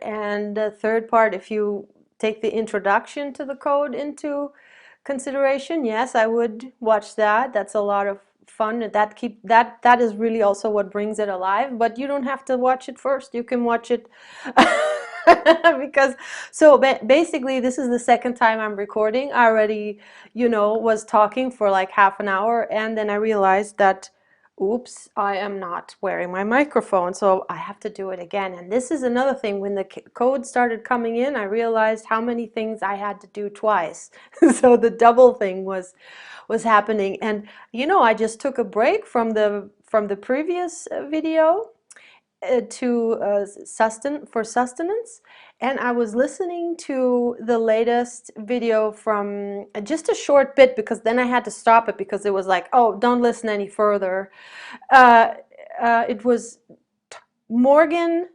and the third part, if you take the introduction to the code into consideration, yes, I would watch that. That's a lot of fun. That is really also what brings it alive. But you don't have to watch it first. You can watch it because basically this is the second time I'm recording. I already, was talking for like half an hour, and then I realized that, oops, I am not wearing my microphone, so I have to do it again. And this is another thing. When the code started coming in, I realized how many things I had to do twice. So the double thing was happening. And I just took a break from the previous video for sustenance, and I was listening to the latest video from just a short bit, because then I had to stop it because it was like, oh, don't listen any further. It was Morgan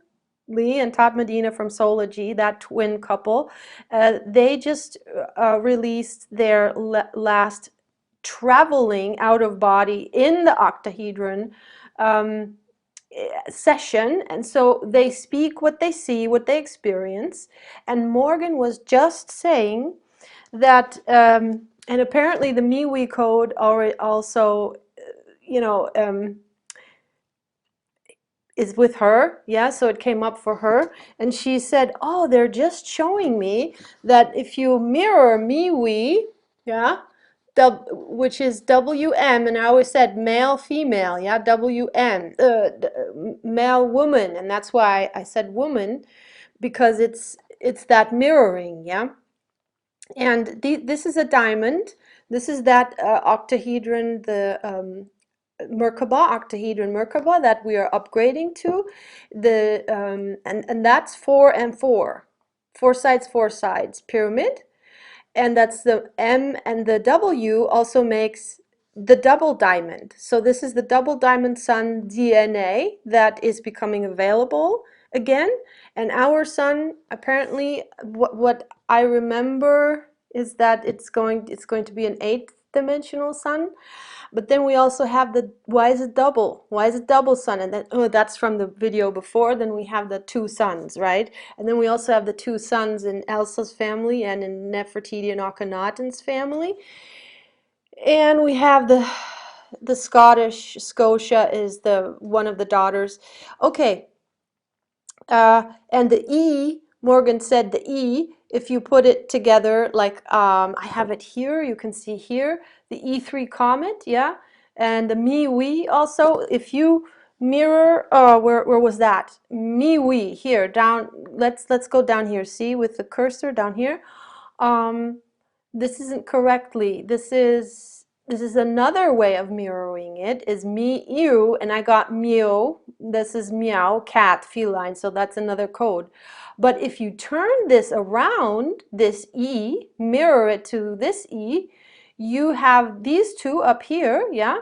Lee and Todd Medina from Solar-G, that twin couple. They just released their last traveling out of body in the octahedron session, and so they speak what they see, what they experience. And Morgan was just saying that, and apparently the MEWE code already also, is with her, yeah, so it came up for her, and she said, oh, they're just showing me that if you mirror MEWE, yeah, which is WM, and I always said male, female, yeah, WM, male, woman, and that's why I said woman, because it's that mirroring, yeah. And this is a diamond. This is that octahedron, the Merkabah, octahedron Merkabah, that we are upgrading to. And that's 4 and 4. 4 sides, pyramid. And that's the M, and the W also makes the double diamond. So this is the double diamond sun DNA that is becoming available again. And our sun, apparently, what I remember is that it's going to be an 8th dimensional sun. But then we also have the, why is it double? Why is it double sun? And then, oh, that's from the video before. Then we have the 2 suns, right? And then we also have the 2 suns in Elsa's family and in Nefertiti and Akhenaten's family. And we have the Scottish, Scotia is the one of the daughters. Okay. And the E, Morgan said the E, if you put it together, like I have it here, you can see here, the E3 comet, yeah, and the MEWE also, if you mirror, where was that? MEWE, here, down, let's go down here, see, with the cursor down here. This isn't correctly, this is another way of mirroring it, is MEWE, and I got meow. This is meow, cat, feline, so that's another code. But if you turn this around, this E, mirror it to this E, you have these two up here, yeah?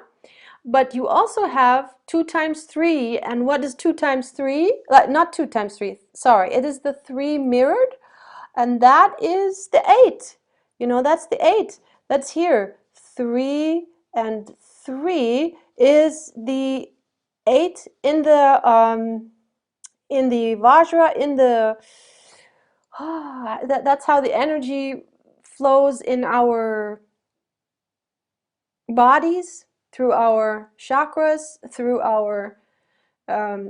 But you also have 2 times 3, and what is 2 times 3? Not 2 times 3, sorry, it is the 3 mirrored, and that is the 8. That's the 8. That's here. 3 and 3 is the 8 in the Vajra, in the that's how the energy flows in our bodies, through our chakras, through our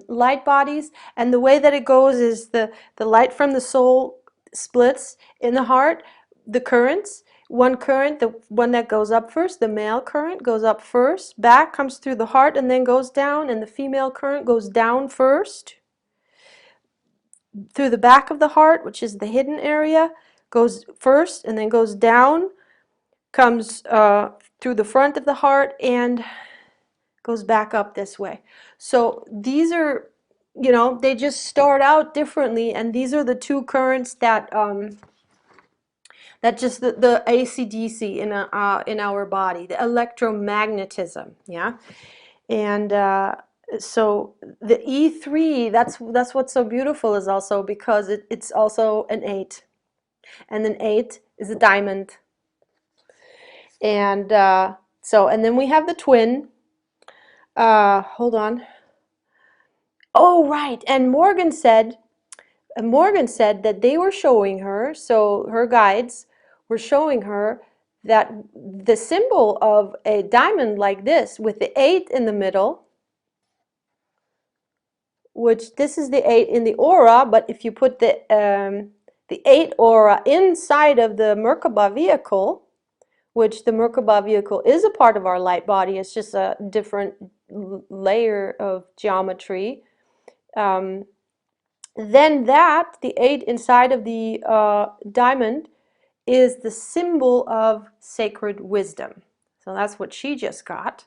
light bodies. And the way that it goes is the light from the soul splits in the heart, the currents. One current, the one that goes up first, the male current goes up first, back, comes through the heart, and then goes down, and the female current goes down first through the back of the heart, which is the hidden area, goes first and then goes down, comes through the front of the heart, and goes back up this way. So these are, they just start out differently, and these are the 2 currents that just the AC/DC in our body, the electromagnetism, yeah. And so the E3, that's what's so beautiful, is also because it's also an 8, and an 8 is a diamond. And and then we have the twin. Hold on. Oh, right. And Morgan said, And Morgan said that they were showing her, so her guides were showing her that the symbol of a diamond like this with the 8 in the middle, which this is the 8 in the aura, but if you put the 8 aura inside of the Merkabah vehicle, which the Merkabah vehicle is a part of our light body, it's just a different layer of geometry, then that, the 8 inside of the diamond, is the symbol of sacred wisdom. So that's what she just got.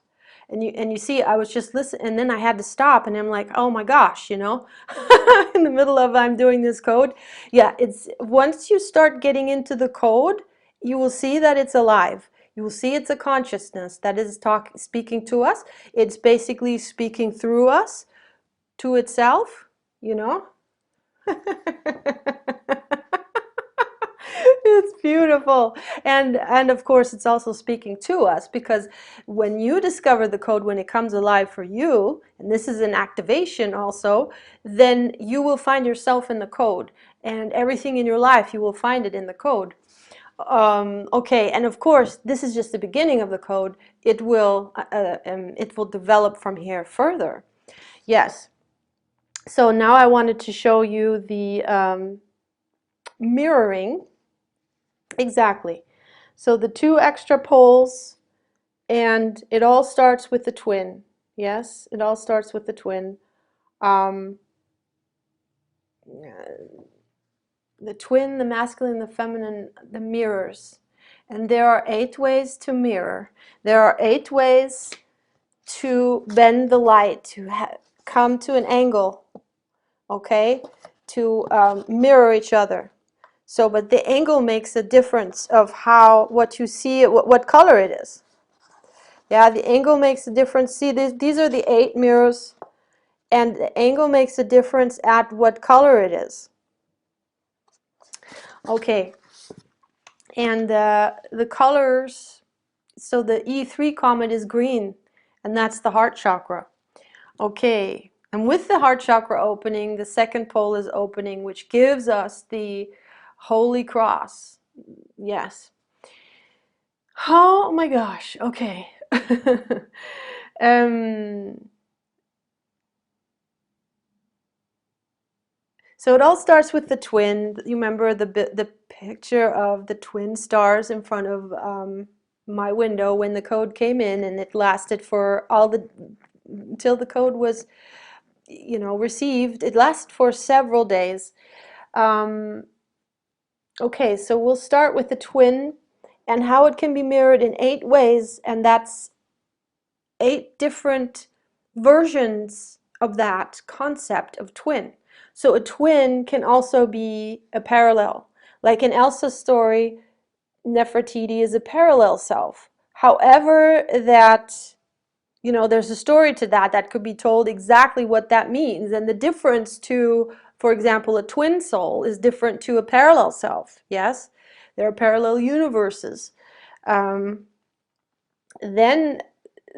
And you see, I was just listening, and then I had to stop, and I'm like, oh my gosh, you know, in the middle of I'm doing this code. Yeah, it's once you start getting into the code, you will see that it's alive. You will see it's a consciousness that is speaking to us. It's basically speaking through us to itself, you know. It's beautiful. And of course it's also speaking to us, because when you discover the code, when it comes alive for you, and this is an activation also, then you will find yourself in the code, and everything in your life you will find it in the code. Okay, and of course this is just the beginning of the code. It will develop from here further. Yes. So now I wanted to show you the mirroring. Exactly. So the 2 extra poles, and it all starts with the twin. Yes, it all starts with the twin. Um, the twin, the masculine, the feminine, the mirrors. And there are 8 ways to mirror. There are 8 ways to bend the light, to come to an angle, okay, to mirror each other. So, but the angle makes a difference of what you see, what color it is. Yeah, the angle makes a difference. See, these are the 8 mirrors, and the angle makes a difference at what color it is. Okay, and the colors, so the E3 comet is green, and that's the heart chakra. Okay, and with the heart chakra opening, the 2nd pole is opening, which gives us the Holy Cross. Yes. Oh my gosh, okay. So it all starts with the twin. You remember the picture of the twin stars in front of my window when the code came in, and it lasted for until the code was, you know, received. It lasted for several days. Okay, so we'll start with the twin and how it can be mirrored in 8 ways, and that's 8 different versions of that concept of twin. So a twin can also be a parallel. Like in Elsa's story, Nefertiti is a parallel self. However, that, you know, there's a story to that could be told exactly what that means. And the difference to, for example, a twin soul is different to a parallel self. Yes, there are parallel universes. Then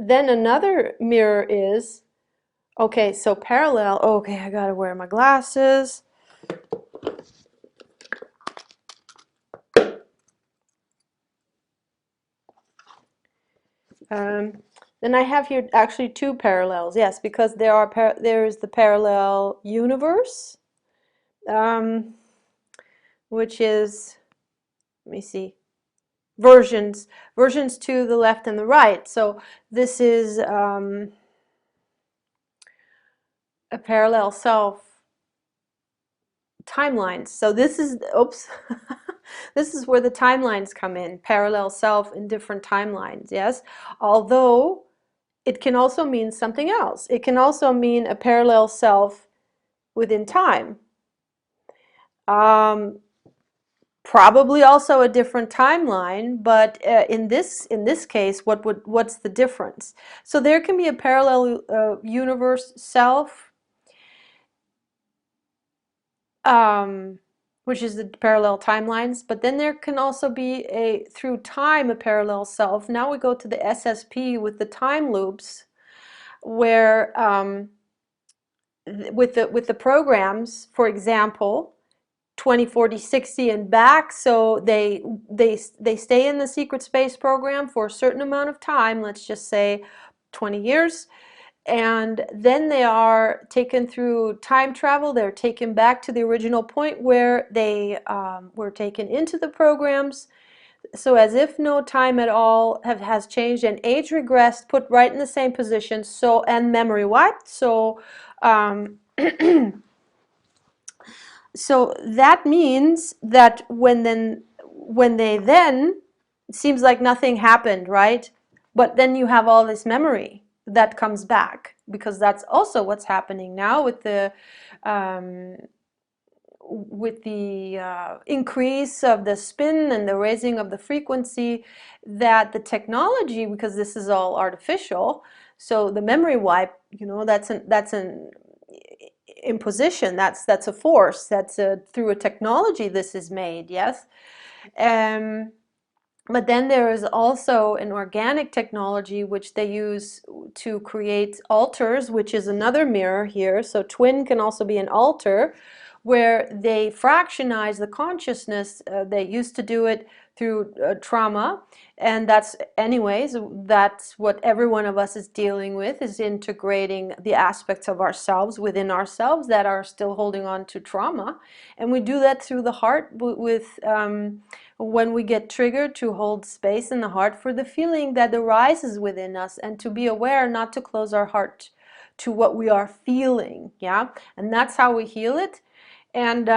another mirror is, okay, so parallel, okay, I gotta wear my glasses. Then I have here actually 2 parallels, yes, because there is the parallel universe, which is, let me see, versions to the left and the right. So this is a parallel self timelines. So this is, oops, this is where the timelines come in, parallel self in different timelines, yes? Although it can also mean something else. It can also mean a parallel self within time. Probably also a different timeline, but in this case, what's the difference? So there can be a parallel universe self, which is the parallel timelines, but then there can also be through time, a parallel self. Now we go to the SSP with the time loops, where with the programs, for example, 20, 40, 60 and back. So they stay in the secret space program for a certain amount of time, let's just say 20 years. And then they are taken through time travel. They're taken back to the original point where they were taken into the programs. So as if no time at all has changed, and age regressed, put right in the same position, so, and memory wiped. So so that means that when they then, it seems like nothing happened, right? But then you have all this memory that comes back, because that's also what's happening now with the um, increase of the spin and the raising of the frequency, that the technology, because this is all artificial, so the memory wipe, you know, that's an imposition, that's a force, through a technology this is made, yes. But then there is also an organic technology which they use to create altars, which is another mirror here. So twin can also be an altar, where they fractionize the consciousness. They used to do it through trauma, and that's what every one of us is dealing with, is integrating the aspects of ourselves within ourselves that are still holding on to trauma. And we do that through the heart, with when we get triggered, to hold space in the heart for the feeling that arises within us, and to be aware not to close our heart to what we are feeling. Yeah, and that's how we heal it. And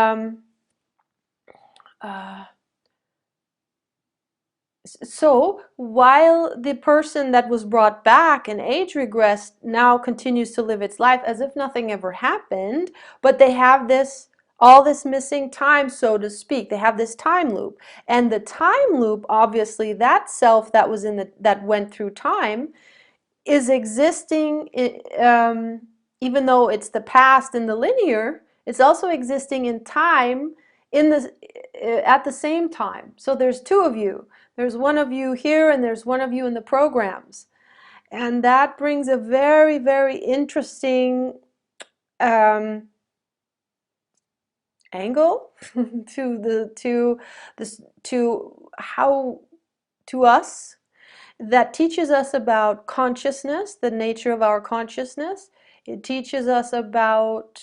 so while the person that was brought back and age regressed now continues to live its life as if nothing ever happened, but they have all this missing time, so to speak. They have this time loop, and the time loop, obviously, that self that was that went through time, is existing, even though it's the past in the linear, it's also existing in time, at the same time. So there's two of you. There's one of you here, and there's one of you in the programs. And that brings a very, very interesting angle to us, that teaches us about consciousness, the nature of our consciousness. It teaches us about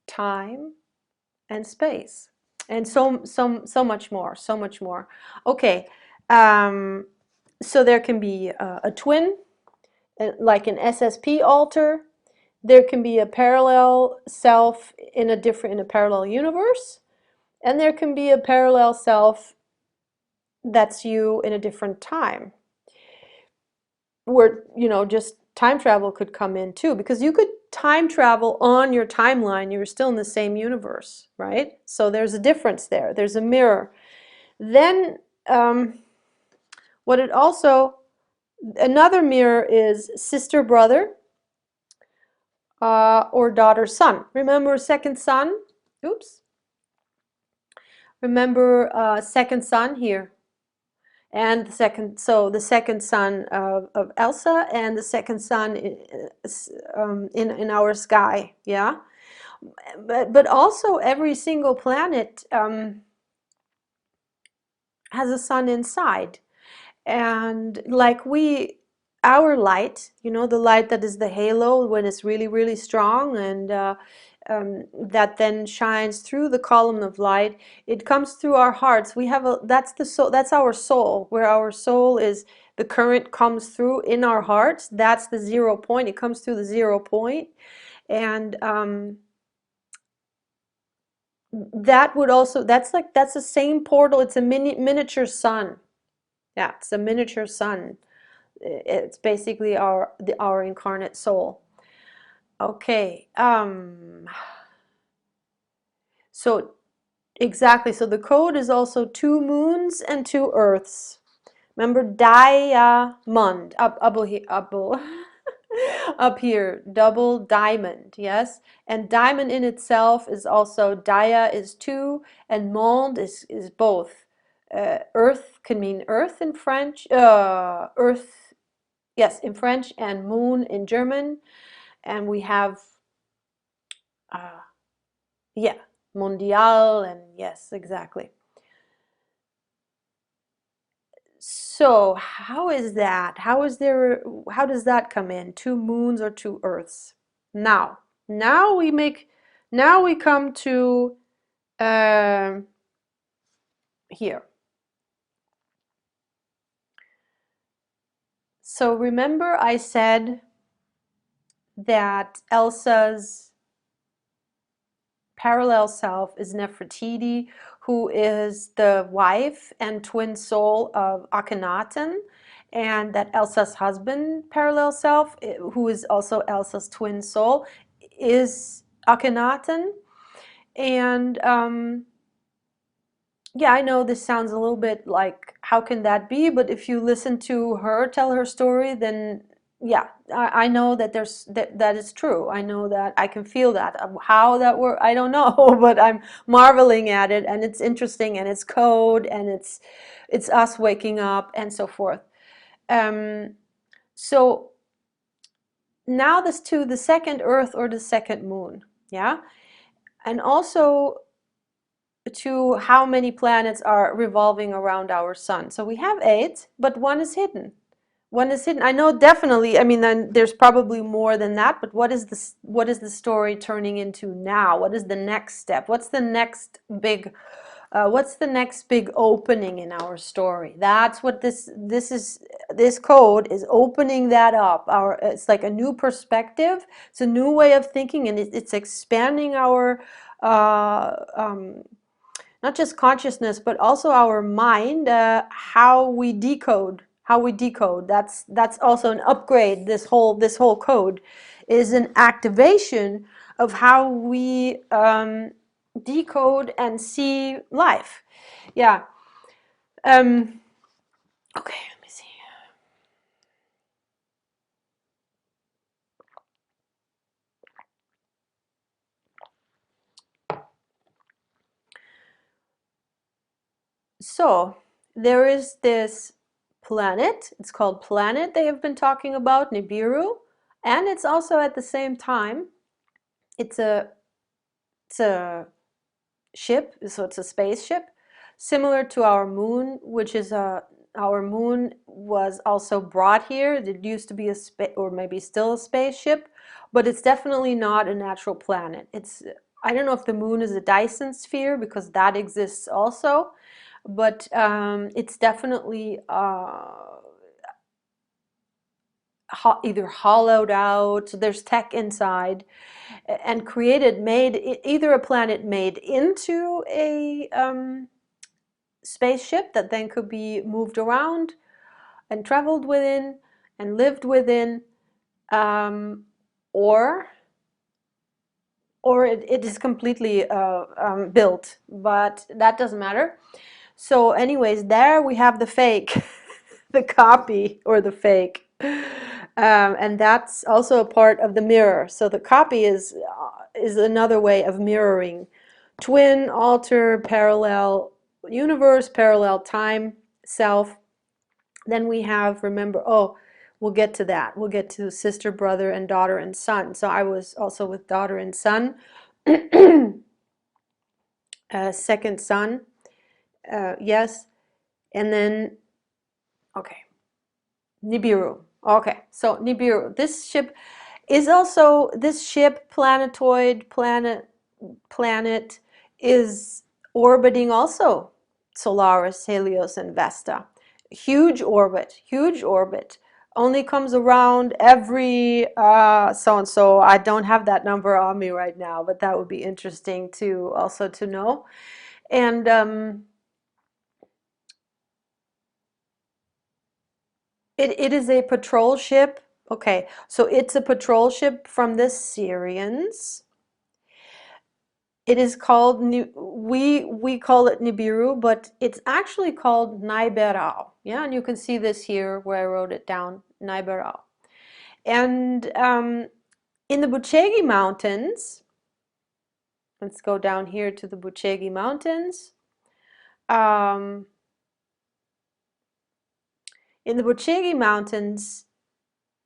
time and space, and so much more, so much more. Okay, so there can be a twin, like an SSP altar. There can be a parallel self in a parallel universe, and there can be a parallel self that's you in a different time, where, you know, just time travel could come in too, because you could time travel on your timeline. You're still in the same universe, right? So there's a difference there. There's a mirror. Then what it also, another mirror is sister, brother, or daughter, son. Remember second son? Oops. Remember second son here. And the second son of Elsa, and the second son in our sky, yeah. But also every single planet has a sun inside, and like our light, you know, the light that is the halo when it's really, really strong, and that then shines through the column of light. It comes through our hearts. We have that's the soul, that's our soul, where our soul is, the current comes through in our hearts. That's the 0 point. It comes through the 0 point. And that would also, that's the same portal. It's a miniature sun. Yeah, it's a miniature sun. It's basically our incarnate soul. Okay. So exactly. So the code is also 2 moons and 2 earths. Remember DI-MonD up here, double diamond, yes. And diamond in itself is also, dia is 2, and monde is both. Earth can mean earth in French, earth, yes, in French, and moon in German. And we have, yeah, mondial, and yes, exactly. So how is that? How is there, how does that come in? Two moons or two earths? Now, now we make, now we come to here. So remember I said that Elsa's parallel self is Nefertiti, who is the wife and twin soul of Akhenaten, and that Elsa's husband, parallel self, who is also Elsa's twin soul, is Akhenaten. And yeah, I know this sounds a little bit like, how can that be? But if you listen to her tell her story, then yeah, I know that that is true. I know that I can feel that. How that works, I don't know, but I'm marveling at it, and it's interesting, and it's code, and it's us waking up, and so forth. So now this to the second Earth or the second moon, yeah, and also to how many planets are revolving around our sun. So we have 8, but one is hidden. One is hidden. I know definitely, I mean, then there's probably more than that, but what is the story turning into now? What is the next step? What's the next big opening in our story? That's what this code is opening that up. It's like a new perspective. It's a new way of thinking, and it's expanding our not just consciousness, but also our mind, how we decode. That's also an upgrade. This whole code is an activation of how we decode and see life. Yeah. Okay, let me see. So there is this planet. It's called Planet they have been talking about, Nibiru, and it's also at the same time, it's a ship, so it's a spaceship, similar to our moon, which is our moon was also brought here. It used to be a or maybe still a spaceship, but it's definitely not a natural planet. I don't know if the moon is a Dyson sphere, because that exists also, but it's definitely either hollowed out, so there's tech inside, and made either a planet made into a spaceship that then could be moved around and traveled within and lived within, or it is completely built, but that doesn't matter. So anyways, there we have the fake, the copy or the fake. And that's also a part of the mirror. So the copy is another way of mirroring. Twin, alter, parallel universe, parallel time, self. Then we have, remember, oh, we'll get to that. We'll get to sister, brother, and daughter and son. So I was also with daughter and son. Second son, yes. And then, okay, Nibiru. Okay, so Nibiru. This ship is also, planetoid, planet is orbiting also Solaris, Helios, and Vesta. Huge orbit, huge orbit. Only comes around every so and so. I don't have that number on me right now, but that would be interesting to also to know. And it is a patrol ship. Okay, so it's a patrol ship from the Syrians. It is called, we call it Nibiru, but it's actually called Neiberau. Yeah, and you can see this here where I wrote it down, Neiberau. And in the Bucegi Mountains, let's go down here to the Bucegi Mountains. In the Bucegi Mountains,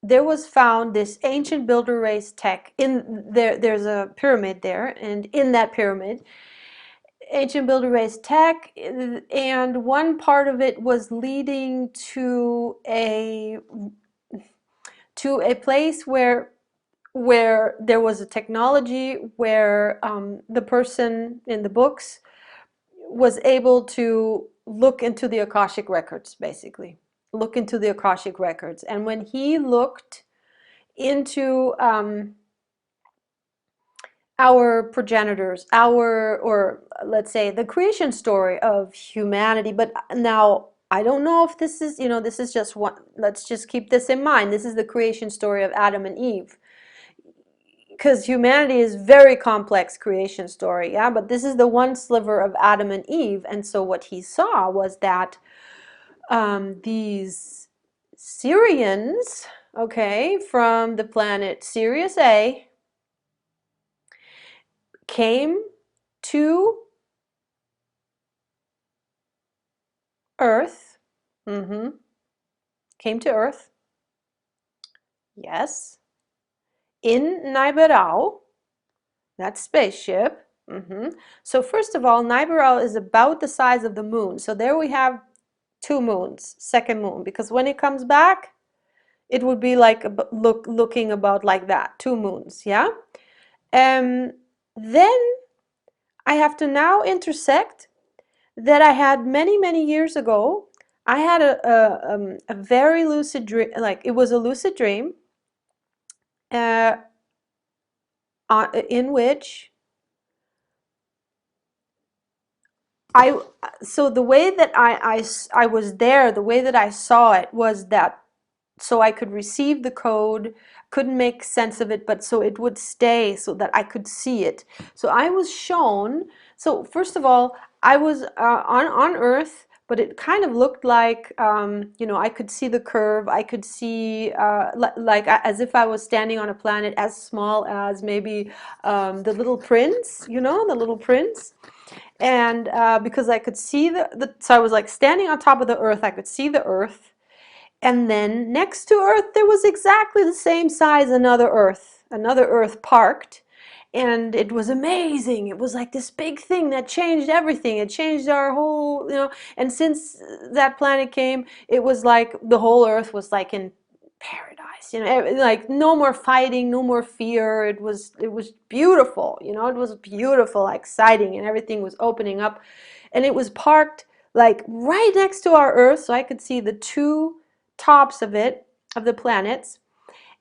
there was found this ancient builder race tech in there. There's a pyramid there, and in that pyramid ancient builder race tech, and one part of it was leading to a place where there was a technology where the person in the books was able to look into the Akashic records, basically look into the Akashic records. And when he looked into our progenitors, or let's say the creation story of humanity. But now I don't know if this is, this is just one, let's just keep this in mind. This is the creation story of Adam and Eve, because humanity is very complex creation story, yeah, but this is the one sliver of Adam and Eve. And so what he saw was that these Syrians, okay, from the planet Sirius A, came to Earth. Came to Earth. Yes. In Neiberau, that spaceship. So first of all, Neiberau is about the size of the moon. So there we have 2 moons, second moon, because when it comes back, it would be like looking about like that, 2 moons, yeah? Then I have to now intersect that I had many years ago. I had a very lucid dream, like it was a lucid dream, in which so the way that I was there, the way that I saw it was that, so I could receive the code, couldn't make sense of it, but so it would stay so that I could see it. So I was shown, so first of all, I was on Earth, but it kind of looked like, I could see the curve, I could see like as if I was standing on a planet as small as maybe the Little Prince, the Little Prince. And because I could see so I was like standing on top of the Earth, I could see the Earth. And then next to Earth, there was exactly the same size another Earth parked. And it was amazing. It was like this big thing that changed everything. It changed our whole, and since that planet came, it was like the whole Earth was like in paradise, like no more fighting, no more fear. It was beautiful, it was beautiful, exciting, and everything was opening up. And it was parked like right next to our Earth, so I could see the 2 tops of the planets.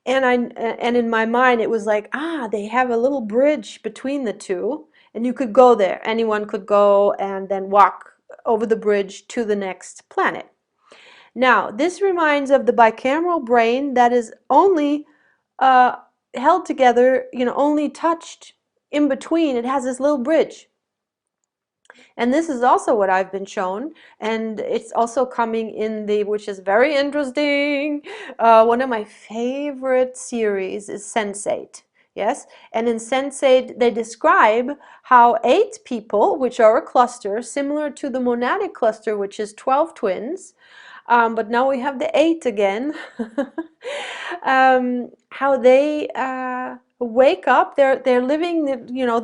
And in my mind it was like, they have a little bridge between the 2, and you could go there, anyone could go and then walk over the bridge to the next planet. Now this reminds of the bicameral brain that is only held together, only touched in between. It has this little bridge. And this is also what I've been shown, and it's also coming in which is very interesting, one of my favorite series is Sense8. Yes, and in Sense8 they describe how 8 people, which are a cluster similar to the monadic cluster, which is 12 twins, but now we have the 8 again, how they wake up. They're living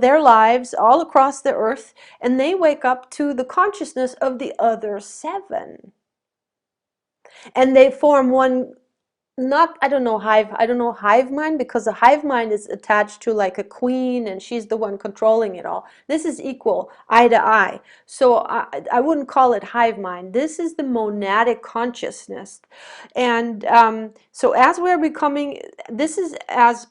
their lives all across the Earth, and they wake up to the consciousness of the other 7, and they form one. I don't know hive mind, because a hive mind is attached to like a queen, and she's the one controlling it all. This is equal, eye to eye. So I wouldn't call it hive mind. This is the monadic consciousness. And so as we're becoming, this is as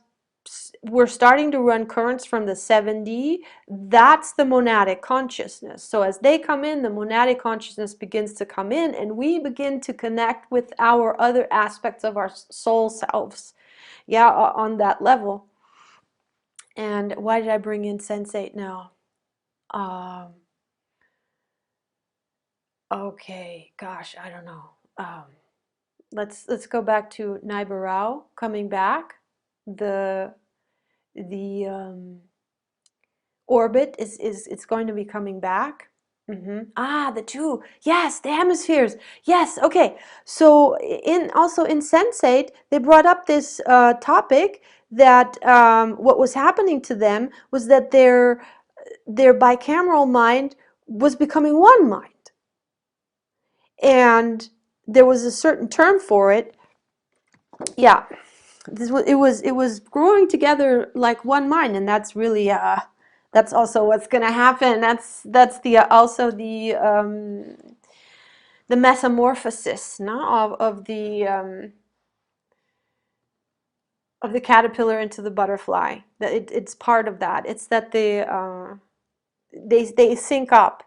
we're starting to run currents from the 7D, that's the monadic consciousness. So as they come in, the monadic consciousness begins to come in, and we begin to connect with our other aspects of our soul selves, on that level. And why did I bring in Sense8 now? Okay, gosh, I don't know. Let's go back to Neiberau coming back. The orbit it's going to be coming back. The 2, yes, the hemispheres, yes. Okay, so also in Sense8 they brought up this topic that what was happening to them was that their bicameral mind was becoming one mind. And there was a certain term for it. Yeah, it was growing together like one mind, and that's really that's also what's going to happen. That's the also the metamorphosis, no, of the caterpillar into the butterfly. That it's part of that. It's that they sync up.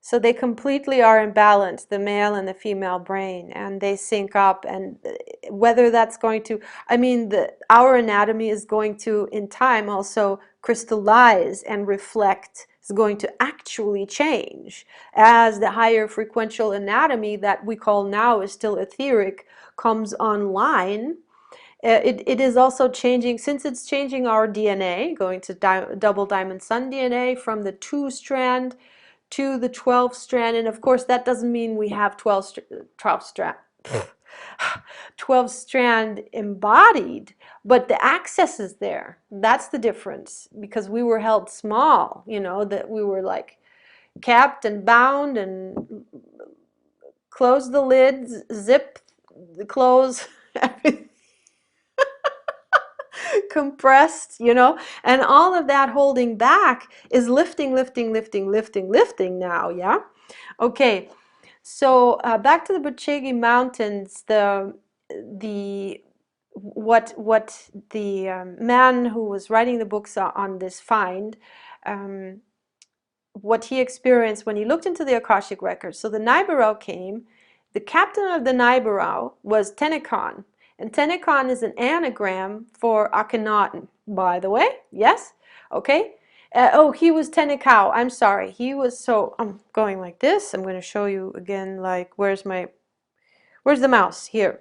So they completely are in balance, the male and the female brain, and they sync up. And whether that's going to, I mean, our anatomy is going to, in time, also crystallize and reflect, is going to actually change as the higher frequential anatomy that we call now is still etheric comes online. It is also changing, since it's changing our DNA, going to double diamond sun DNA from the 2-strand to the 12-strand, and of course that doesn't mean we have 12 strand embodied, but the access is there. That's the difference, because we were held small, you know, that we were like capped and bound and close the lids, zip the clothes, everything compressed, you know, and all of that holding back is lifting, lifting, lifting, lifting, lifting now. Yeah. Okay. So back to the Bucegi Mountains, what the man who was writing the books on this find, what he experienced when he looked into the Akashic records. So the Neiberau came. The captain of the Neiberau was Tenekan. And Tenekan is an anagram for Akhenaten, by the way. Yes? Okay. Oh, he was Tenekau. I'm sorry. He was, so I'm going like this. I'm going to show you again, like, where's the mouse? Here.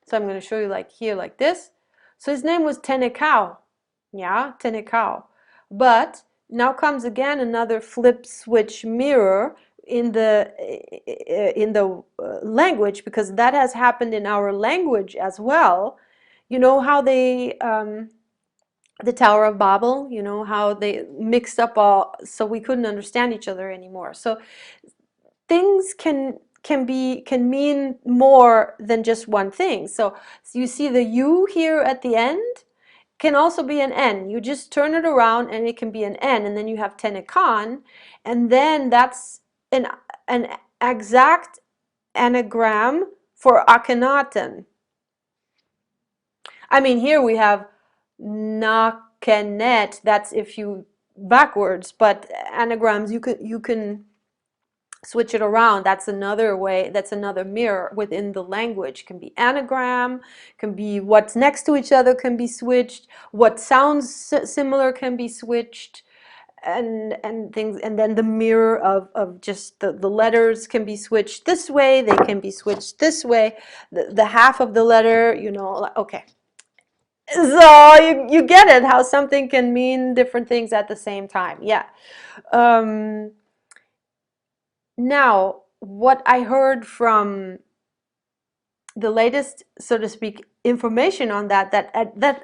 So I'm going to show you like here, like this. So his name was Tenekau. Yeah, Tenekau. But now comes again another flip switch mirror in the language, because that has happened in our language as well. You know how they the Tower of Babel, you know how they mixed up all, so we couldn't understand each other anymore. So things can mean more than just one thing. So you see the U here at the end can also be an N. You just turn it around and it can be an N, and then you have Tenekan, and then that's an exact anagram for Akhenaten. I mean, here we have Nakenet, that's if you backwards, but anagrams you can switch it around. That's another way, that's another mirror within the language. Can be anagram, can be what's next to each other can be switched, what sounds similar can be switched, and things, and then the mirror of just the letters can be switched this way, they can be switched this way, the half of the letter, you know, okay. So you get it, how something can mean different things at the same time. Yeah. Now, what I heard from the latest, so to speak, information on that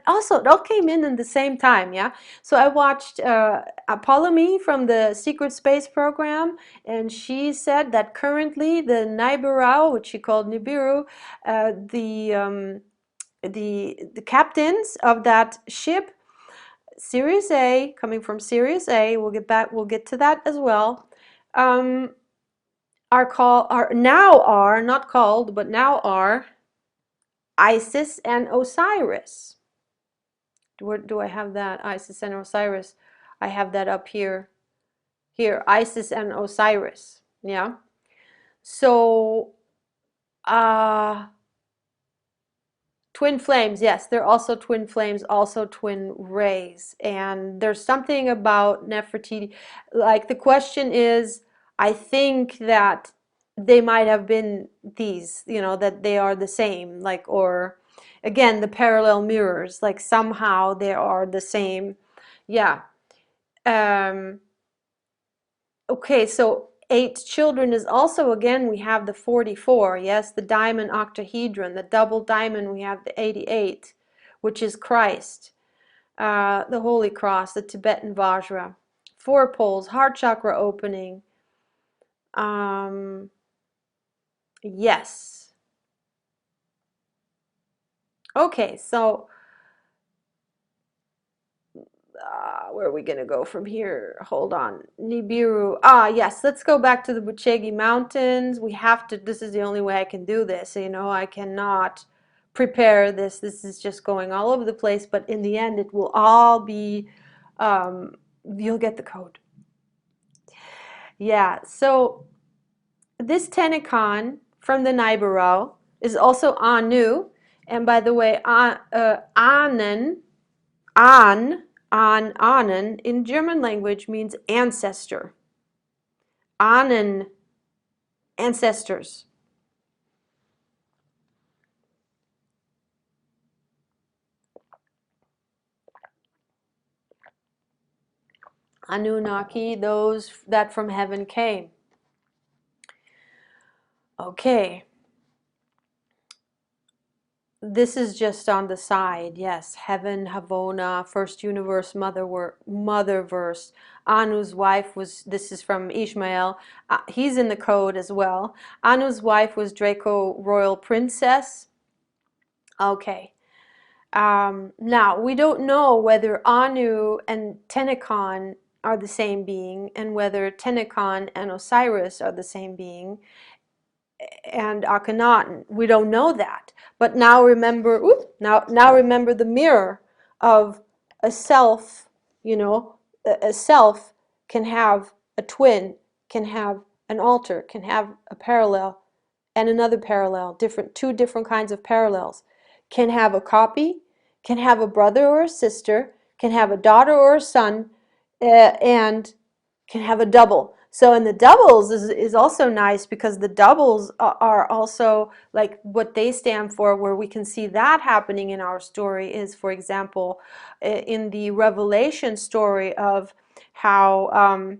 also, it all came in the same time. Yeah. So I watched Apollonie from the Secret Space Program, and she said that currently the Neiberau, which she called Nibiru, the captains of that ship, Sirius A, coming from Sirius A, we'll get to that as well, are Isis and Osiris. Do I have that? Isis and Osiris. I have that up here. Here, Isis and Osiris. Yeah. So, twin flames, yes, they're also twin flames, also twin rays. And there's something about Nefertiti, like the question is, I think that they might have been these, you know, that they are the same, like, or again, the parallel mirrors, like somehow they are the same. Yeah. Okay, so 8 children is also, again, we have the 44, yes, the diamond octahedron, the double diamond, we have the 88, which is Christ, the Holy Cross, the Tibetan Vajra, 4 poles, heart chakra opening. Yes. Okay, so where are we going to go from here? Hold on. Nibiru. Yes, let's go back to the Bucegi Mountains. We have to, this is the only way I can do this. You know, I cannot prepare this. This is just going all over the place, but in the end, it will all be, you'll get the code. Yeah, so this Tenekan from the Neiberau is also Anu. And by the way, Ahnen, Ahnen in German language means ancestor. Ahnen, ancestors. Anunnaki, those that from heaven came. Okay. This is just on the side. Yes, heaven, Havona, first universe, motherverse. Anu's wife was, this is from Ishmael. He's in the code as well. Anu's wife was Draco, royal princess. Okay. Now, we don't know whether Anu and Tenekan are the same being and whether Tenekan and Osiris are the same being and Akhenaten. We don't know that. But now remember, now remember the mirror of a self, you know, a self can have a twin, can have an alter, can have a parallel and another parallel, two different kinds of parallels, can have a copy, can have a brother or a sister, can have a daughter or a son, and can have a double. So in the doubles is also nice because the doubles are also like what they stand for, where we can see that happening in our story is, for example, in the Revelation story of how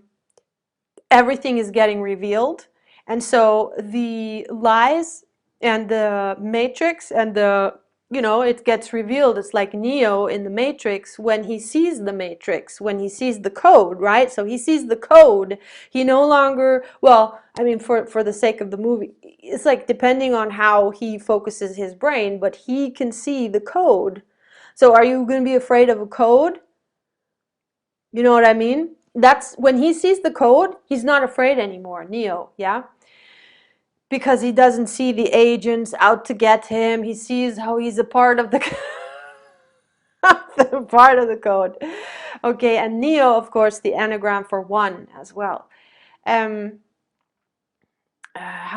everything is getting revealed. And so the lies and the matrix and the, you know, it gets revealed. It's like Neo in the Matrix when he sees the matrix, when he sees the code, right? So he sees the code. He no longer, well, I mean, for the sake of the movie, it's like depending on how he focuses his brain, but he can see the code. So are you going to be afraid of a code? You know what I mean? That's when he sees the code, he's not afraid anymore, Neo, yeah? Because he doesn't see the agents out to get him. He sees how he's a part of the part of the code. Okay, and Neo, of course, the anagram for one as well. How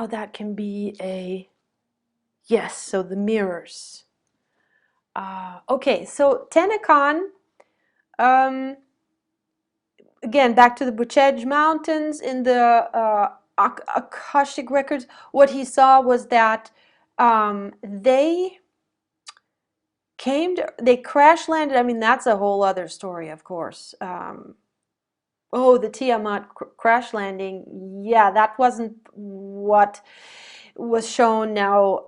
that can be a yes, so the mirrors. Okay, so Tenekan, again, back to the Bucegi Mountains in the Akashic records, what he saw was that they crash landed. I mean, that's a whole other story, of course. Oh, the Tiamat crash landing. Yeah, that wasn't what was shown now.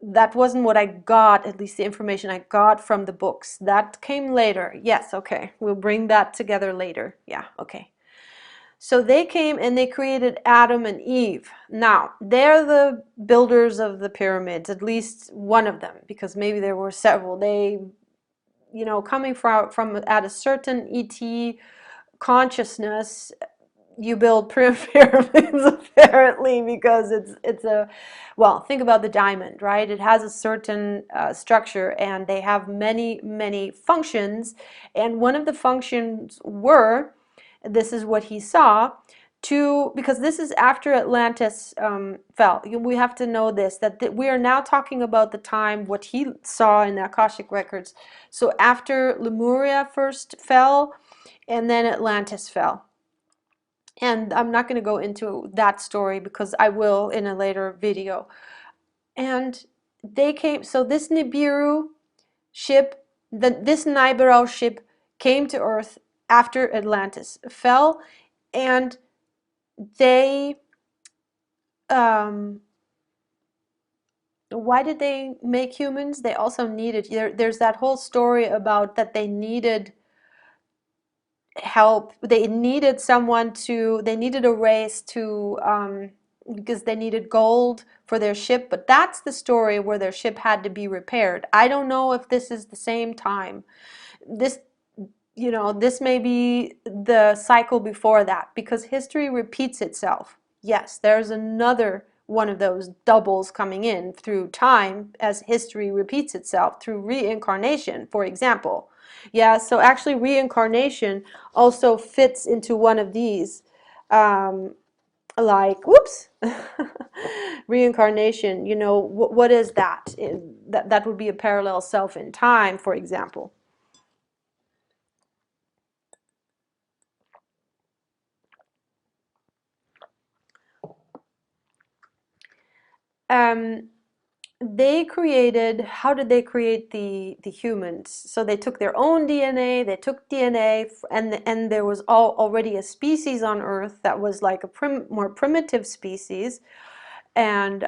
That wasn't what I got, at least the information I got from the books. That came later. Yes, okay. We'll bring that together later. Yeah, okay. So they came and they created Adam and Eve. Now, they're the builders of the pyramids, at least one of them, because maybe there were several. They, you know, coming from at a certain ET consciousness, you build pyramids apparently because it's a, well, think about the diamond, right? It has a certain structure and they have many functions, and one of the functions were, this is what he saw, because this is after Atlantis fell. We have to know this, that we are now talking about the time what he saw in the Akashic records. So after Lemuria first fell and then Atlantis fell. And I'm not going to go into that story because I will in a later video. And they came, so this Nibiru ship, this Neiberau ship came to Earth after Atlantis fell, and they, why did they make humans? They also needed, there's that whole story about that they needed help. They needed someone to, they needed a race to, because they needed gold for their ship, but that's the story where their ship had to be repaired. I don't know if this is the same time. This, you know, this may be the cycle before that, because history repeats itself. Yes, there's another one of those doubles coming in through time as history repeats itself through reincarnation, for example. Yeah, so actually reincarnation also fits into one of these. Like, whoops, reincarnation, you know, what is that? That would be a parallel self in time, for example. Um, they created, how did they create the humans? So they took their own DNA, they took DNA, and there was already a species on Earth that was like a more primitive species, and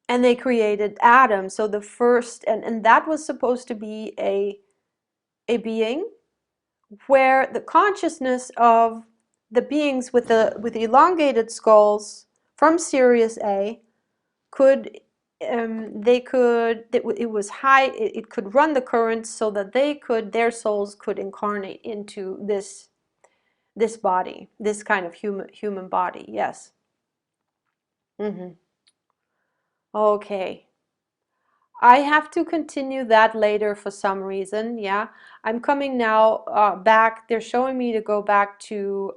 they created Adam. So the first, and that was supposed to be a being where the consciousness of the beings with the elongated skulls from Sirius A could, it was high, it could run the currents so that their souls could incarnate into this body, this kind of human body. Yes. Okay. I have to continue that later for some reason. Yeah, I'm coming now back. They're showing me to go back to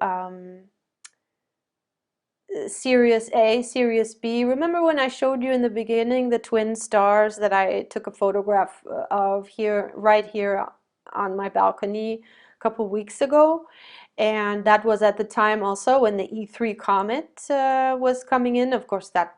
Sirius A, Sirius B. Remember when I showed you in the beginning the twin stars that I took a photograph of here, right here on my balcony a couple weeks ago? And that was at the time also when the E3 comet was coming in. Of course, that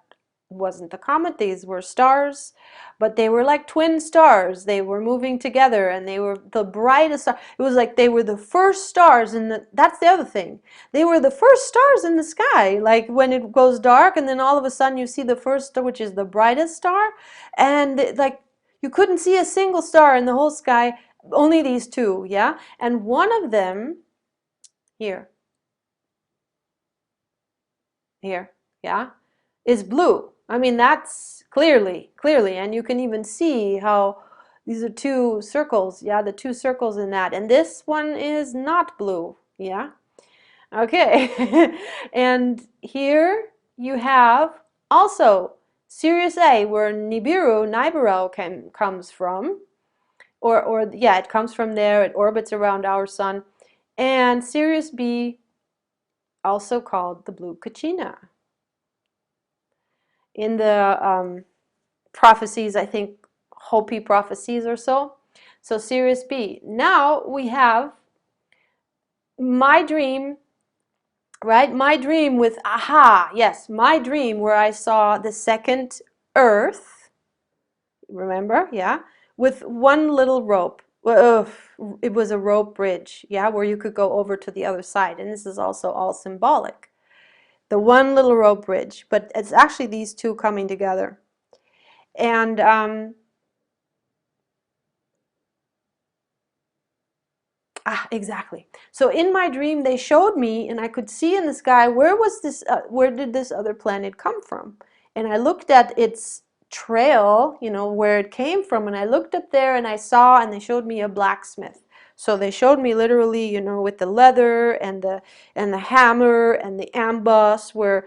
wasn't the comet, these were stars, but they were like twin stars. They were moving together and they were the brightest star. It was like they were the first stars in the, that's the other thing. They were the first stars in the sky, like when it goes dark and then all of a sudden you see the first star, which is the brightest star, and like you couldn't see a single star in the whole sky, only these two, yeah? And one of them, here, yeah, is blue. I mean, that's clearly, and you can even see how these are two circles, yeah, the two circles in that, and this one is not blue, yeah, okay. And here you have also Sirius A, where Neiberau comes from, or yeah, it comes from there, it orbits around our sun, and Sirius B, also called the blue Kachina. In the prophecies, I think Hopi prophecies or so. So Sirius B. Now we have my dream, right? My dream with, aha, yes, my dream where I saw the second Earth, remember? Yeah, with one little rope. It was a rope bridge, yeah, where you could go over to the other side. And this is also all symbolic. The one little rope bridge, but it's actually these two coming together. And exactly. So in my dream, they showed me, and I could see in the sky, where did this other planet come from? And I looked at its trail, you know, where it came from, and I looked up there and I saw, and they showed me a blacksmith. So they showed me literally, you know, with the leather and the hammer and the amboss, where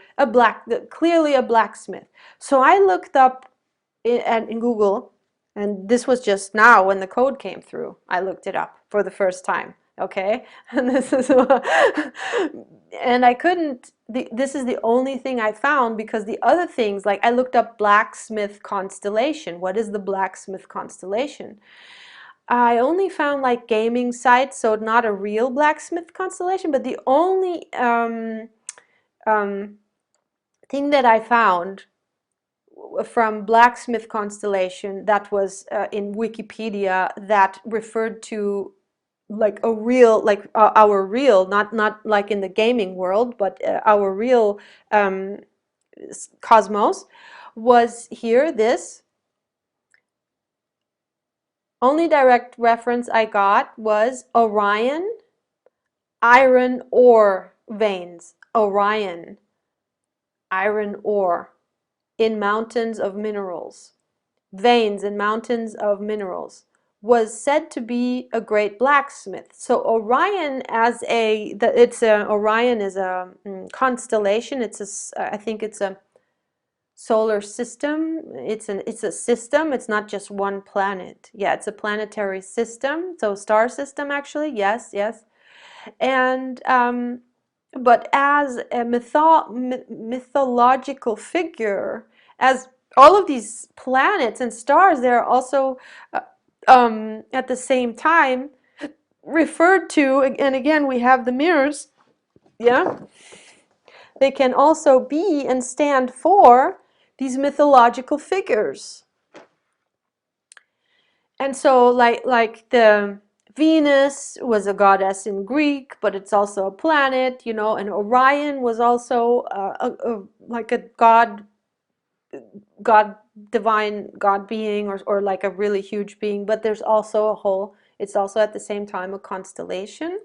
clearly a blacksmith. So I looked up in Google, and this was just now when the code came through. I looked it up for the first time. Okay, and this is and I couldn't. This is the only thing I found, because the other things, like I looked up blacksmith constellation. What is the blacksmith constellation? I only found like gaming sites, so not a real blacksmith constellation. But the only thing that I found from blacksmith constellation that was in Wikipedia that referred to like a real, like our real, not like in the gaming world, but our real cosmos, was here, this Only direct reference I got was Orion, iron ore veins. Orion, iron ore in mountains of minerals. Veins in mountains of minerals. Was said to be a great blacksmith. So Orion as Orion is a constellation. I think it's a solar system. It's a system. It's not just one planet. Yeah, it's a planetary system. So star system actually. Yes, yes. And but as a mythological figure, as all of these planets and stars, they're also at the same time referred to, and again we have the mirrors, yeah, they can also be and stand for these mythological figures. And so like the Venus was a goddess in Greek, but it's also a planet, you know, and Orion was also like a god, divine god being, or like a really huge being, but there's also it's also at the same time a constellation.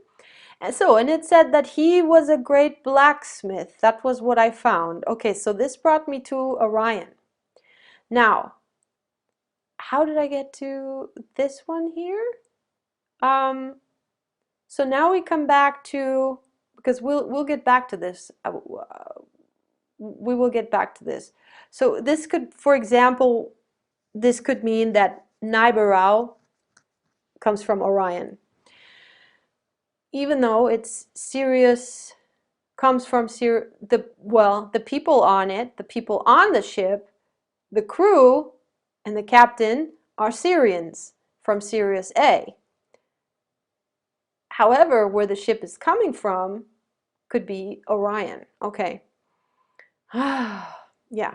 And it said that he was a great blacksmith. That was what I found. Okay, so this brought me to Orion. Now, how did I get to this one here? So now we come back to, because we'll get back to this. We will get back to this. So this could, for example, this could mean that Neiberau comes from Orion, even though it's Sirius comes from the people on it, the people on the ship, the crew, and the captain are Sirians from Sirius A. However, where the ship is coming from could be Orion. Okay. Yeah.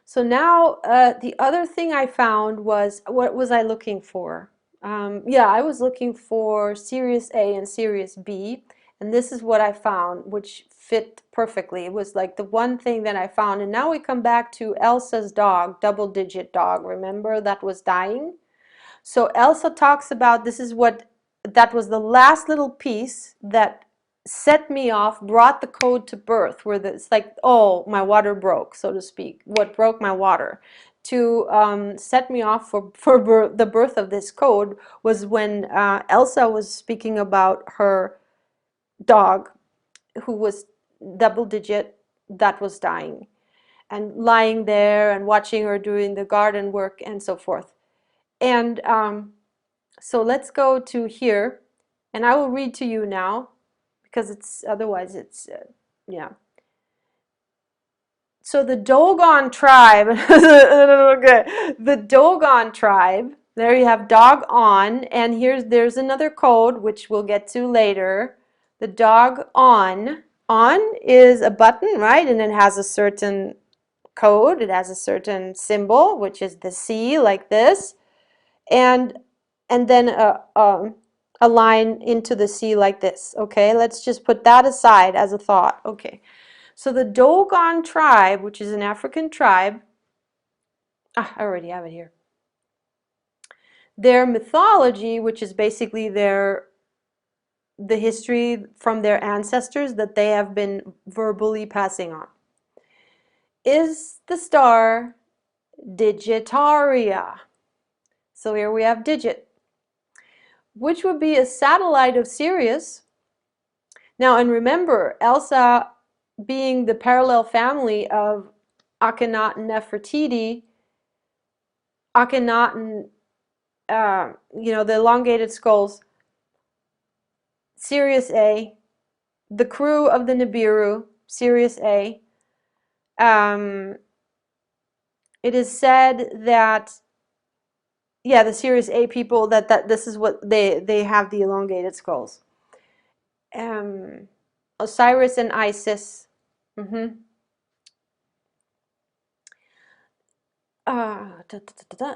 So now the other thing I found was, what was I looking for? Yeah, I was looking for Sirius A and Sirius B, and this is what I found, which fit perfectly. It was like the one thing that I found. And now we come back to Elsa's dog, double-digit dog. Remember, that was dying? So Elsa talks about, that was the last little piece that set me off, brought the code to birth, where it's like, oh, my water broke, so to speak. What broke my water to set me off for the birth of this code was when Elsa was speaking about her dog, who was double digit, that was dying, and lying there and watching her doing the garden work and so forth. And so let's go to here, and I will read to you now, because otherwise it's yeah. So the Dogon tribe, okay, the Dogon tribe. There you have dog on, and there's another code which we'll get to later. The dog on is a button, right? And it has a certain code. It has a certain symbol, which is the C, like this, and then a line into the C like this. Okay, let's just put that aside as a thought. Okay, so the Dogon tribe, which is an African tribe, I already have it here. Their mythology, which is basically the history from their ancestors that they have been verbally passing on, is the star Digitaria. So here we have Digit, which would be a satellite of Sirius. Now, and remember, Elsa being the parallel family of Akhenaten Nefertiti, Akhenaten, you know, the elongated skulls, Sirius A, the crew of the Nibiru, Sirius A. It is said that, yeah, the Sirius A people, that this is what they have, the elongated skulls. Osiris and Isis.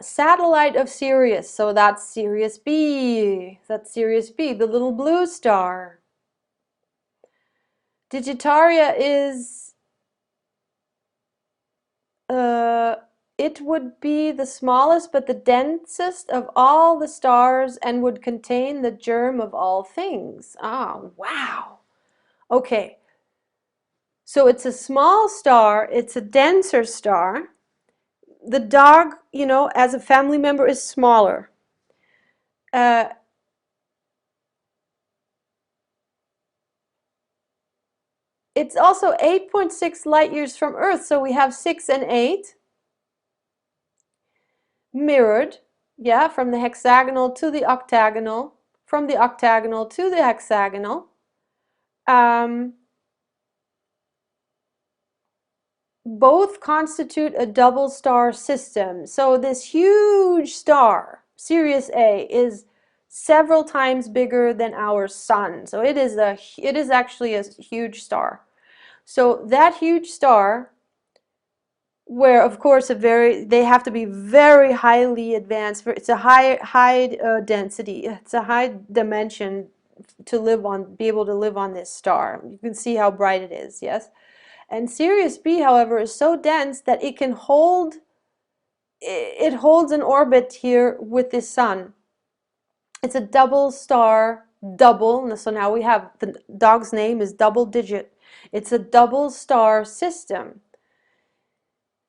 Satellite of Sirius, so that's Sirius B. That's Sirius B, the little blue star. Digitaria is it would be the smallest but the densest of all the stars and would contain the germ of all things. Ah, wow. Okay, so it's a small star, it's a denser star. The dog, you know, as a family member is smaller. Uh, it's also 8.6 light years from Earth, so we have 6 and 8 mirrored, yeah, from the hexagonal to the octagonal, from the octagonal to the hexagonal. Both constitute a double star system. So this huge star, Sirius A, is several times bigger than our sun. So it is actually a huge star. So that huge star, where of course they have to be very highly advanced. It's a high density. It's a high dimension to live on, be able to live on this star. You can see how bright it is. Yes. And Sirius B, however, is so dense that it holds an orbit here with the sun. It's a double star, double. So now we have, the dog's name is double digit. It's a double star system.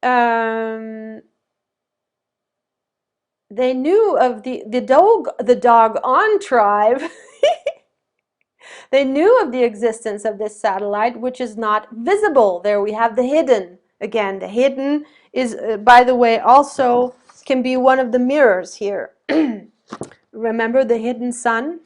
They knew of the dog on tribe. They knew of the existence of this satellite, which is not visible. There we have the hidden. Again, the hidden is, by the way, also can be one of the mirrors here. Remember the hidden sun?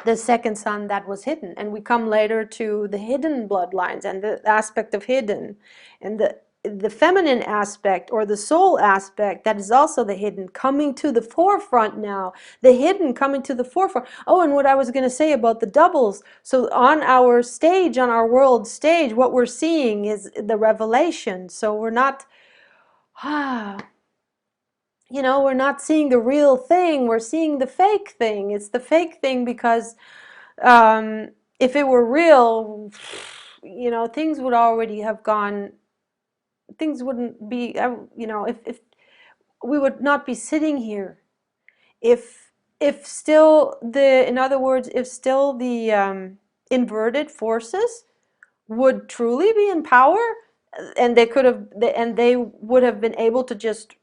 The second sun that was hidden. And we come later to the hidden bloodlines and the aspect of hidden. And the feminine aspect or the soul aspect, that is also the hidden, coming to the forefront now. The hidden coming to the forefront. Oh, and what I was going to say about the doubles. So on our stage, on our world stage, what we're seeing is the revelation. So we're not, you know, we're not seeing the real thing. We're seeing the fake thing. It's the fake thing because if it were real, you know, things would already have gone. Things wouldn't be, you know, if we would not be sitting here, if still the, in other words, if still the inverted forces would truly be in power, and they could have, and they would have been able to just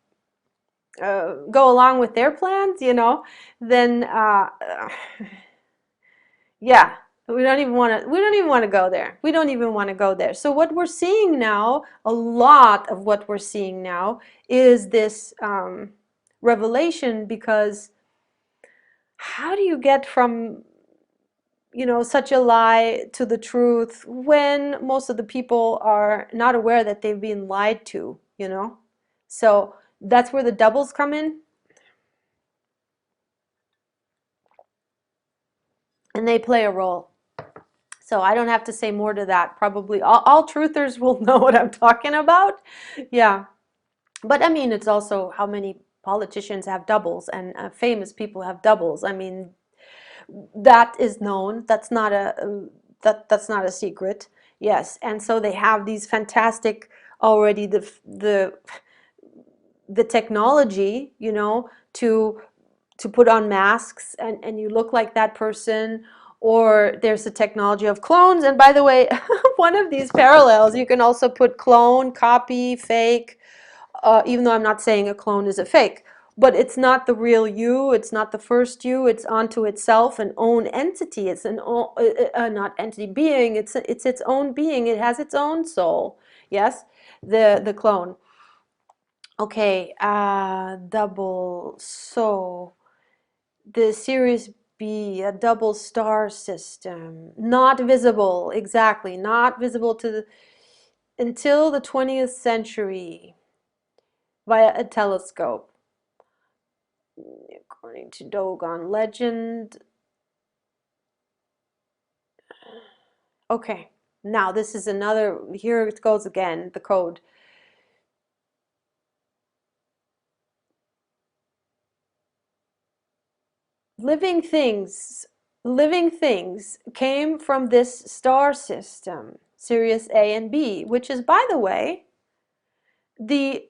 go along with their plans, you know, then yeah. We don't even want to go there. We don't even want to go there. So what we're seeing now, a lot of what we're seeing now is this revelation, because how do you get from, you know, such a lie to the truth when most of the people are not aware that they've been lied to, you know? So that's where the doubles come in. And they play a role. So I don't have to say more to that. Probably all truthers will know what I'm talking about. Yeah. But I mean, it's also how many politicians have doubles and famous people have doubles. I mean, that is known. That's not that's not a secret. Yes. And so they have these fantastic already the technology, you know, to put on masks and you look like that person. Or there's the technology of clones. And by the way, one of these parallels, you can also put clone, copy, fake, even though I'm not saying a clone is a fake. But it's not the real you, it's not the first you, it's onto itself an own entity. It's an own, not entity, being, it's its own being, it has its own soul. Yes, the clone. Okay, double, so the Sirius B, a double star system, not visible, exactly, not visible to until the 20th century via a telescope. According to Dogon legend. Okay, now this is another, here it goes again, the code. Living things came from this star system, Sirius A and B, which is, by the way, the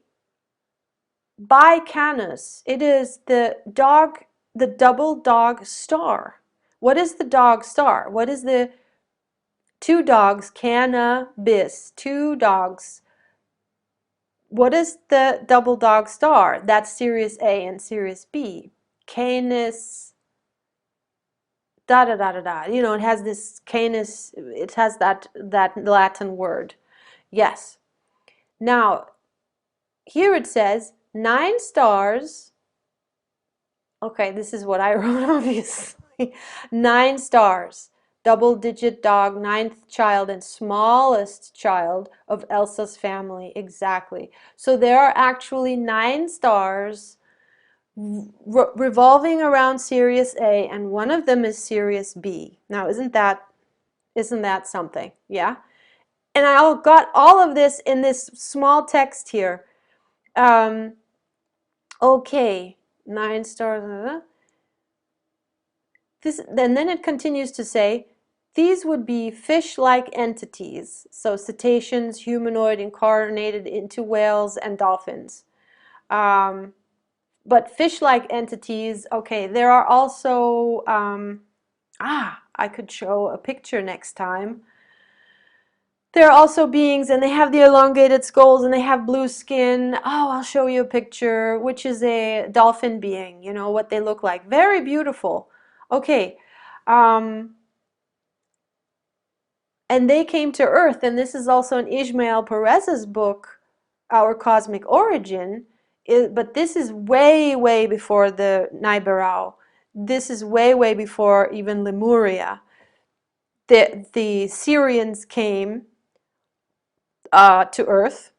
By Canis, it is the dog, the double dog star. What is the dog star? What is the two dogs, cannabis, two dogs? What is the double dog star? That's Sirius A and Sirius B. Canis, da da da da da. You know, it has this Canis, it has that Latin word. Yes. Now, here it says 9 stars. Okay, this is what I wrote, obviously. 9 stars. Double-digit dog, 9th child and smallest child of Elsa's family. Exactly. So there are actually 9 stars revolving around Sirius A, and one of them is Sirius B. Now, isn't that something? Yeah. And I got all of this in this small text here. Okay, 9 stars. And then it continues to say, these would be fish-like entities, so cetaceans, humanoid, incarnated into whales and dolphins. But fish-like entities, okay, there are also, I could show a picture next time. There are also beings, and they have the elongated skulls, and they have blue skin. Oh, I'll show you a picture, which is a dolphin being, you know, what they look like. Very beautiful. Okay. And they came to Earth, and this is also in Ismael Perez's book, Our Cosmic Origin, but this is way, way before the Neiberau. This is way, way before even Lemuria. The Syrians came to Earth.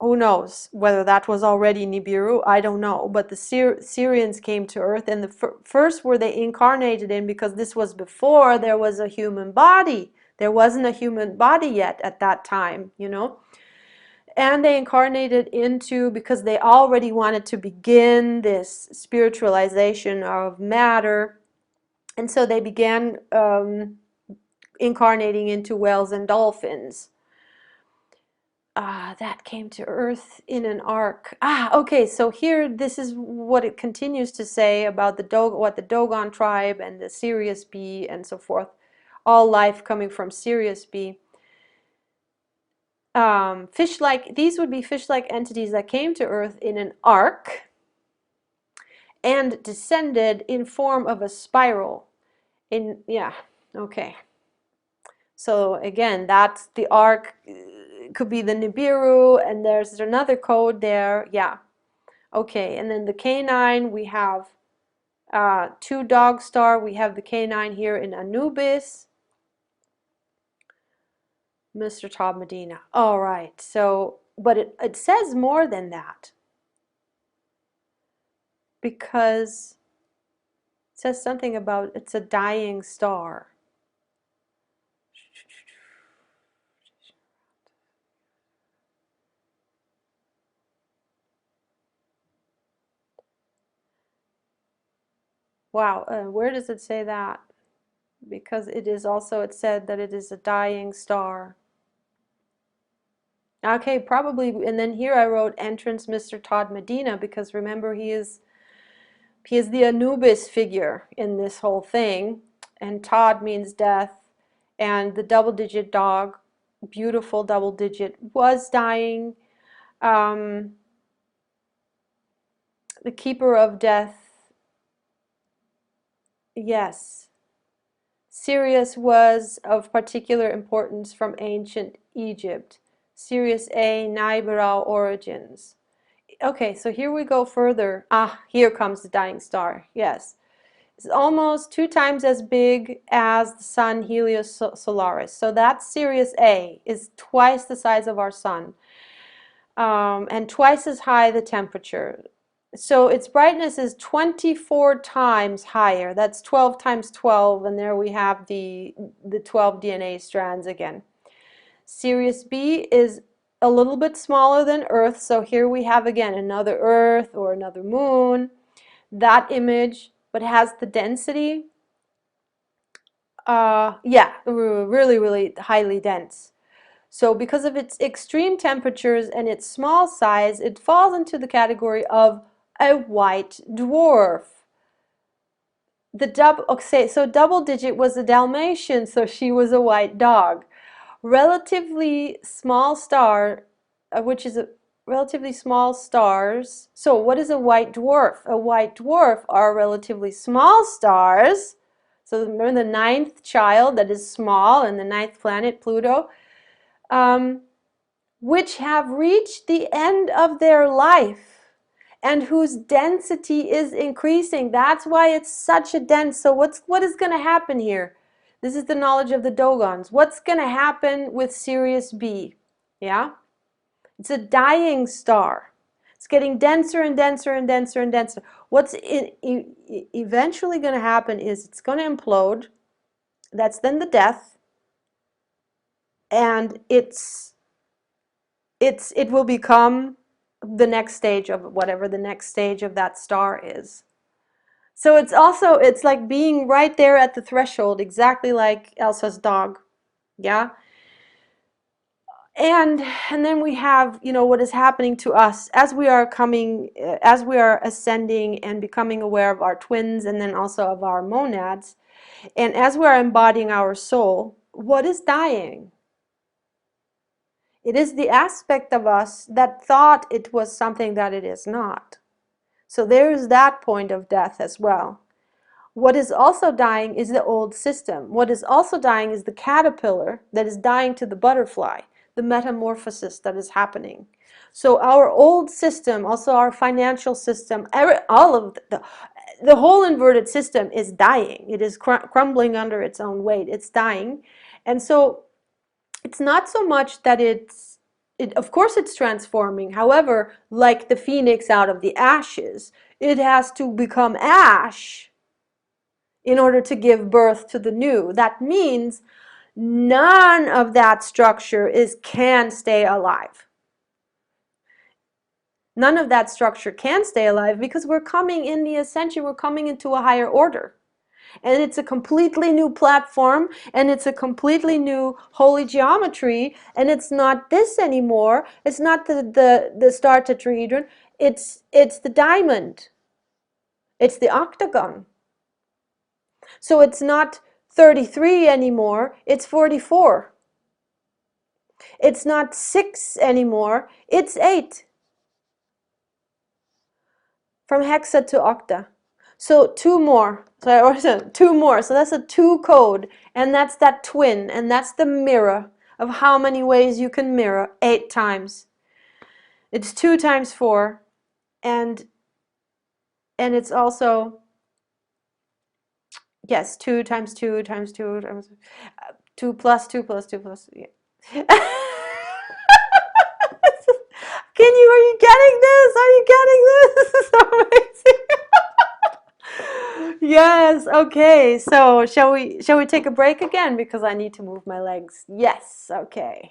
Who knows whether that was already Nibiru? I don't know. But the Syrians came to Earth, and the first were they incarnated in, because this was before there was a human body. There wasn't a human body yet at that time, you know. And they incarnated into, because they already wanted to begin this spiritualization of matter. And so they began incarnating into whales and dolphins. That came to Earth in an ark. Okay, so here, this is what it continues to say about what the Dogon tribe and the Sirius B and so forth. All life coming from Sirius B. Fish-like, these would be fish-like entities that came to Earth in an ark and descended in form of a spiral. Yeah, okay. So again, that's the ark. Could be the Nibiru, and there's another code there. Yeah. Okay, and then the canine, we have 2 dog star. We have the canine here in Anubis. Mr. Todd Medina. All right, so, but it says more than that, because it says something about it's a dying star. Wow, where does it say that? Because it is also, it said that it is a dying star. Okay, probably, and then here I wrote entrance Mr. Todd Medina, because remember he is the Anubis figure in this whole thing, and Todd means death, and the double-digit dog, beautiful double-digit, was dying. The keeper of death, yes. Sirius was of particular importance from ancient Egypt. Sirius A, Neiberau origins. Okay, so here we go further. Here comes the dying star. Yes. It's almost 2 times as big as the sun, Helios Solaris. So that's Sirius A, is twice the size of our sun, and twice as high the temperature. So its brightness is 24 times higher. That's 12 times 12, and there we have the 12 DNA strands again. Sirius B is a little bit smaller than Earth, so here we have again another Earth or another moon. That image, but has the density, yeah, really, really highly dense. So because of its extreme temperatures and its small size, it falls into the category of a white dwarf. Okay, so double digit was a Dalmatian, so she was a white dog. Relatively small star, which is a relatively small stars. So what is a white dwarf? A white dwarf are relatively small stars. So remember the ninth child that is small and the ninth planet, Pluto, which have reached the end of their life and whose density is increasing. That's why it's such a dense. So what is going to happen here? This is the knowledge of the Dogons. What's going to happen with Sirius B? Yeah? It's a dying star. It's getting denser and denser and denser and denser. What's eventually going to happen is it's going to implode. That's then the death. And it will become the next stage of whatever the next stage of that star is. So it's like being right there at the threshold, exactly like Elsa's dog. Yeah? And then we have, what is happening to us as we are ascending and becoming aware of our twins and then also of our monads. And as we are embodying our soul, what is dying? It is the aspect of us that thought it was something that it is not. So there is that point of death as well. What is also dying is the old system. What is also dying is the caterpillar that is dying to the butterfly, the metamorphosis that is happening. So our old system, also our financial system, all of the whole inverted system is dying. It is crumbling under its own weight. It's dying. And so it's not so much that of course it's transforming. However, like the phoenix out of the ashes, it has to become ash in order to give birth to the new. That means none of that structure can stay alive. None of that structure can stay alive because we're coming in the ascension, we're coming into a higher order. And it's a completely new platform, and it's a completely new holy geometry, and it's not this anymore. It's not the star tetrahedron. It's the diamond. It's the octagon. So it's not 33 anymore, it's 44. It's not 6 anymore, it's 8. From hexa to octa. So 2 more. So 2 more. So that's a 2 code. And that's that twin. And that's the mirror of how many ways you can mirror 8 times. It's 2 times 4. And it's also, yes, 2 times 2 times 2 times 2 plus 2 plus 2 plus. Yeah. Are you getting this? Are you getting this? This is so amazing. Yes, okay. So shall we take a break again because I need to move my legs? Yes, okay.